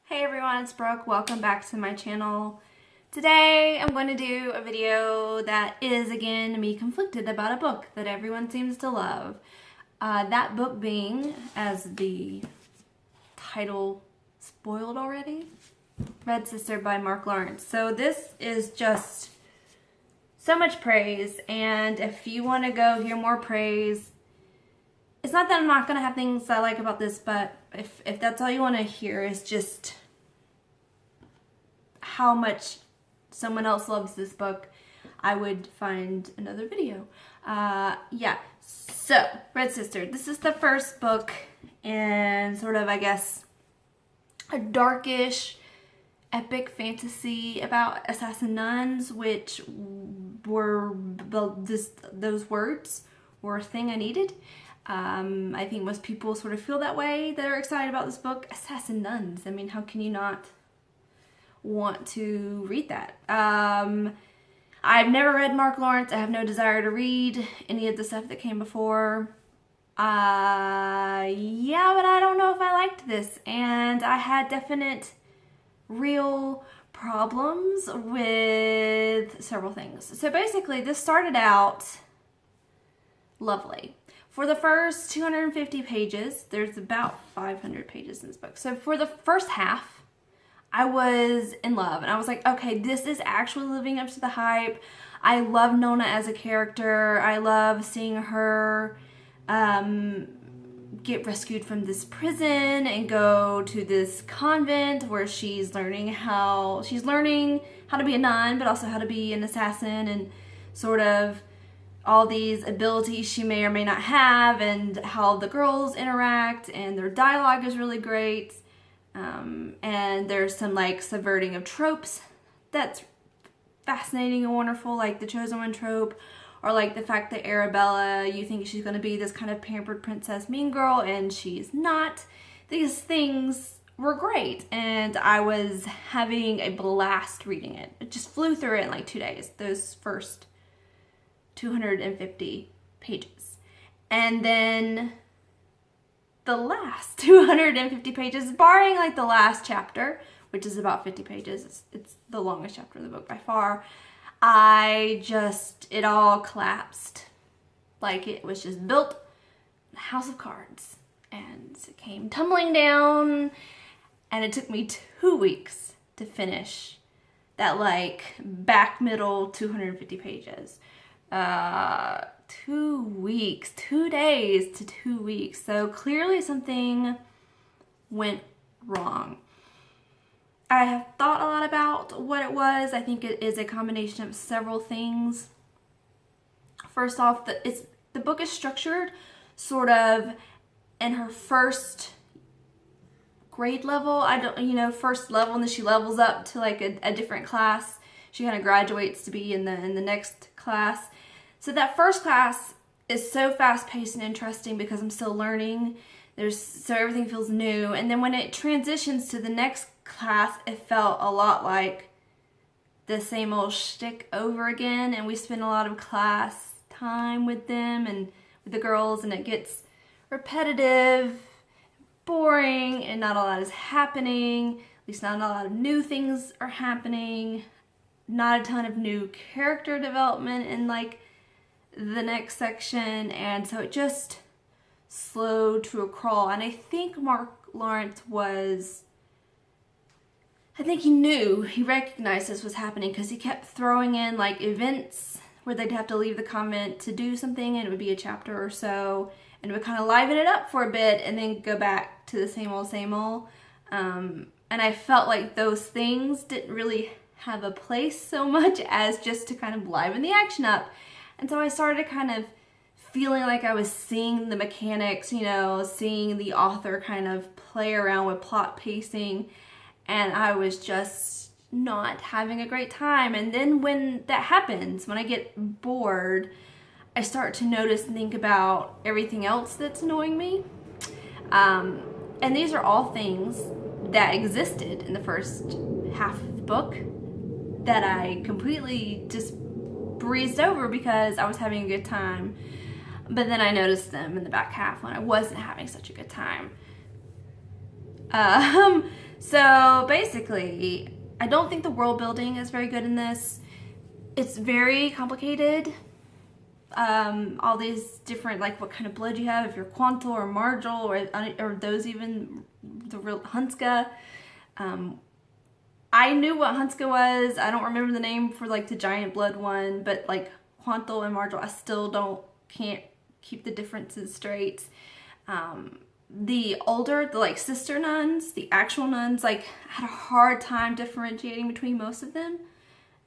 Hey everyone, it's Brooke. Welcome back to my channel. Today I'm going to do a video that is again me conflicted about a book that everyone seems to love. That book being, as the title spoiled already, Red Sister by Mark Lawrence. So this is just so much praise, and if you want to go hear more praise, it's not that I'm not going to have things I like about this, but if that's all you want to hear is just how much someone else loves this book, I would find another video. Yeah, so Red Sister. This is the first book in sort of, I guess, a darkish epic fantasy about assassin nuns, which were, those words were a thing I needed. I think most people sort of feel that way that are excited about this book. Assassin nuns. I mean, how can you not want to read that? I've never read Mark Lawrence. I have no desire to read any of the stuff that came before. Yeah, but I don't know if I liked this, and I had definite real problems with several things. So basically, this started out lovely. For the first 250 pages, there's about 500 pages in this book. So for the first half, I was in love, and I was like, okay, this is actually living up to the hype. I love Nona as a character. I love seeing her get rescued from this prison and go to this convent where she's learning how to be a nun, but also how to be an assassin, and sort of all these abilities she may or may not have, and how the girls interact, and their dialogue is really great. And there's some like subverting of tropes that's fascinating and wonderful, like the chosen one trope, or like the fact that Arabella, you think she's going to be this kind of pampered princess mean girl, and she's not. These things were great, and I was having a blast reading it. It just flew through it in like 2 days, those first 250 pages. And then the last 250 pages, barring like the last chapter, which is about 50 pages, it's the longest chapter in the book by far, it all collapsed. Like it was just built in a house of cards, and it came tumbling down, and it took me 2 weeks to finish that like back middle 250 pages. 2 weeks, 2 days to 2 weeks. So clearly something went wrong. I have thought a lot about what it was. I think it is a combination of several things. First off, the book is structured sort of in her first grade level. First level, and then she levels up to like a different class. She kind of graduates to be in the next class. So that first class is so fast-paced and interesting because I'm still learning. So everything feels new. And then when it transitions to the next class, it felt a lot like the same old shtick over again. And we spend a lot of class time with them and with the girls, and it gets repetitive, boring, and not a lot is happening. At least not a lot of new things are happening. Not a ton of new character development in like the next section, and so it just slowed to a crawl. And I think Mark Lawrence he recognized this was happening, because he kept throwing in like events where they'd have to leave the convent to do something, and it would be a chapter or so, and it would kind of liven it up for a bit and then go back to the same old. And I felt like those things didn't really have a place so much as just to kind of liven the action up. And so I started kind of feeling like I was seeing the mechanics, seeing the author kind of play around with plot pacing, and I was just not having a great time. And then when that happens, when I get bored, I start to notice and think about everything else that's annoying me. And these are all things that existed in the first half of the book that I completely just breezed over because I was having a good time. But then I noticed them in the back half when I wasn't having such a good time. So basically, I don't think the world building is very good in this. It's very complicated. All these different, like what kind of blood you have, if you're Quantal or Marjol, or those even the real Hunska. I knew what Hunska was. I don't remember the name for like the giant blood one, but like Quantal and Marjol, I still can't keep the differences straight. The older, the like sister nuns, the actual nuns, like I had a hard time differentiating between most of them.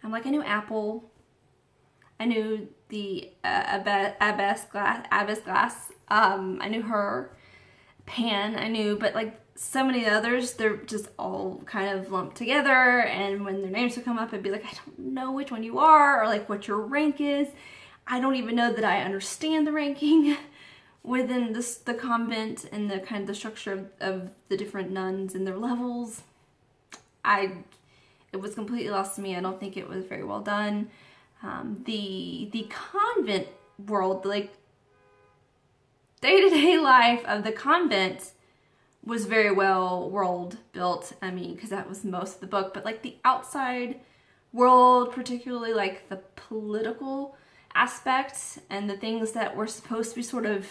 Like I knew Apple, I knew the Abbess Glass, I knew her, Pan, I knew, but like so many others, they're just all kind of lumped together, and when their names would come up, I'd be like, I don't know which one you are, or like what your rank is. I don't even know that I understand the ranking within the convent and the kind of the structure of the different nuns and their levels. It was completely lost to me. I don't think it was very well done. The convent world, like day-to-day life of the convent, was very well world built. I mean, because that was most of the book, but like the outside world, particularly like the political aspects and the things that were supposed to be sort of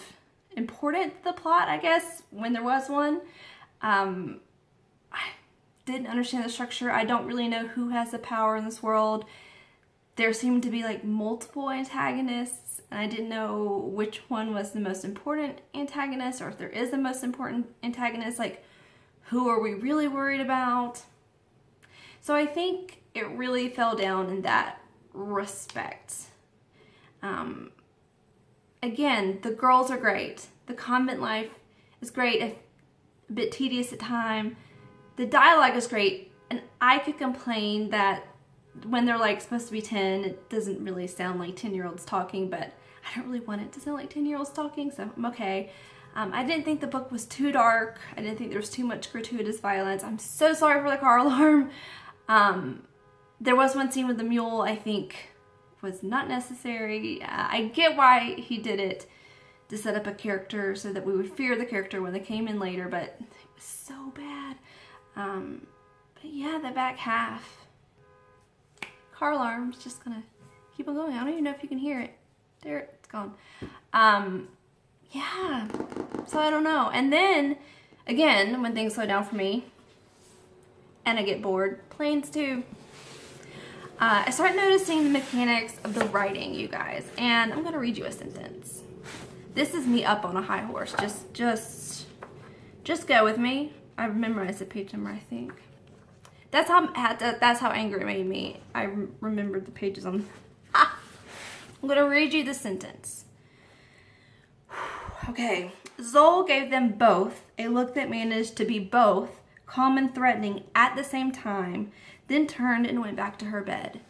important to the plot, I guess, when there was one. I didn't understand the structure. I don't really know who has the power in this world. There seemed to be like multiple antagonists, and I didn't know which one was the most important antagonist, or if there is a most important antagonist, like who are we really worried about? So I think it really fell down in that respect. Again, the girls are great. The convent life is great, if a bit tedious at time. The dialogue is great, and I could complain that when they're like supposed to be 10, it doesn't really sound like 10-year-olds talking, but I don't really want it to sound like 10-year-olds talking, so I'm okay. I didn't think the book was too dark. I didn't think there was too much gratuitous violence. I'm so sorry for the car alarm. There was one scene with the mule I think was not necessary. I get why he did it, to set up a character so that we would fear the character when they came in later, but it was so bad. But yeah, the back half. Car alarm's just gonna keep on going. I don't even know if you can hear it. There, it's gone. Yeah, so I don't know. And then, again, when things slow down for me, and I get bored, planes too. I start noticing the mechanics of the writing, you guys, and I'm gonna read you a sentence. This is me up on a high horse. Just go with me. I memorized the page number, I think. That's how angry it made me. I remembered the pages on. I'm gonna read you the sentence. Okay. Zol gave them both a look that managed to be both calm and threatening at the same time, then turned and went back to her bed.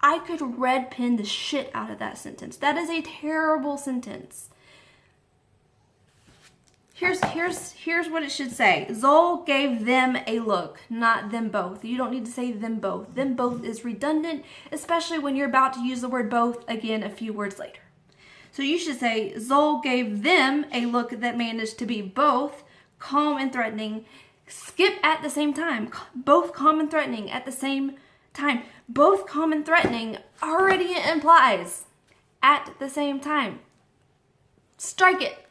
I could red pen the shit out of that sentence. That is a terrible sentence. Here's what it should say. Zol gave them a look, not them both. You don't need to say them both. Them both is redundant, especially when you're about to use the word both again a few words later. So you should say, Zol gave them a look that managed to be both calm and threatening. Skip at the same time. Both calm and threatening at the same time. Both calm and threatening already implies at the same time. Strike it.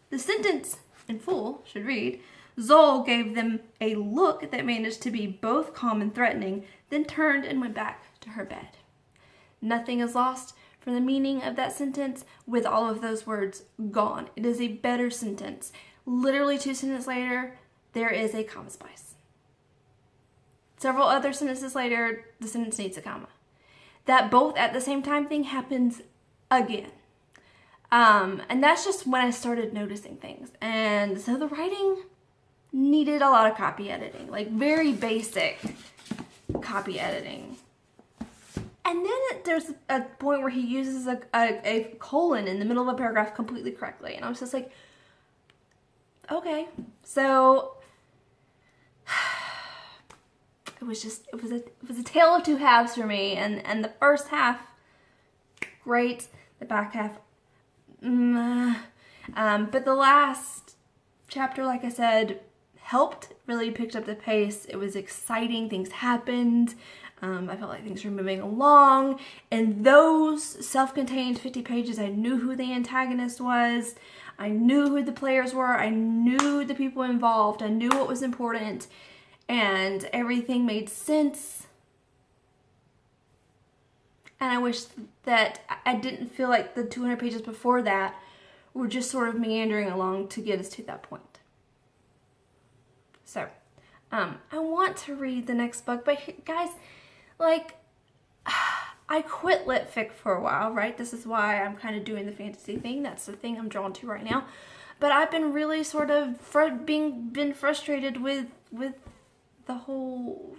The sentence in full should read, Zol gave them a look that managed to be both calm and threatening, then turned and went back to her bed. Nothing is lost from the meaning of that sentence with all of those words gone. It is a better sentence. Literally 2 sentences later, there is a comma splice. Several other sentences later, the sentence needs a comma. That both at the same time thing happens again. And that's just when I started noticing things. And so the writing needed a lot of copy editing, like very basic copy editing. And then there's a point where he uses a colon in the middle of a paragraph completely correctly. And I was just like, okay. So it was a tale of two halves for me. And the first half, great. The back half, but the last chapter, like I said, helped, really picked up the pace. It was exciting, things happened. I felt like things were moving along. In those self-contained 50 pages, I knew who the antagonist was. I knew who the players were. I knew the people involved. I knew what was important. And everything made sense. And I wish that I didn't feel like the 200 pages before that were just sort of meandering along to get us to that point. So, I want to read the next book, but guys, like, I quit lit fic for a while, right? This is why I'm kind of doing the fantasy thing. That's the thing I'm drawn to right now. But I've been really sort of been frustrated with the whole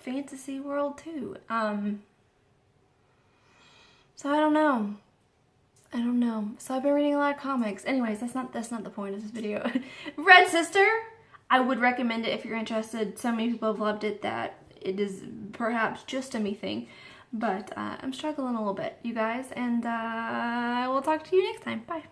fantasy world too. So I don't know. So I've been reading a lot of comics. Anyways, that's not the point of this video. Red Sister, I would recommend it if you're interested. So many people have loved it that it is perhaps just a me thing. But I'm struggling a little bit, you guys. And I will talk to you next time. Bye.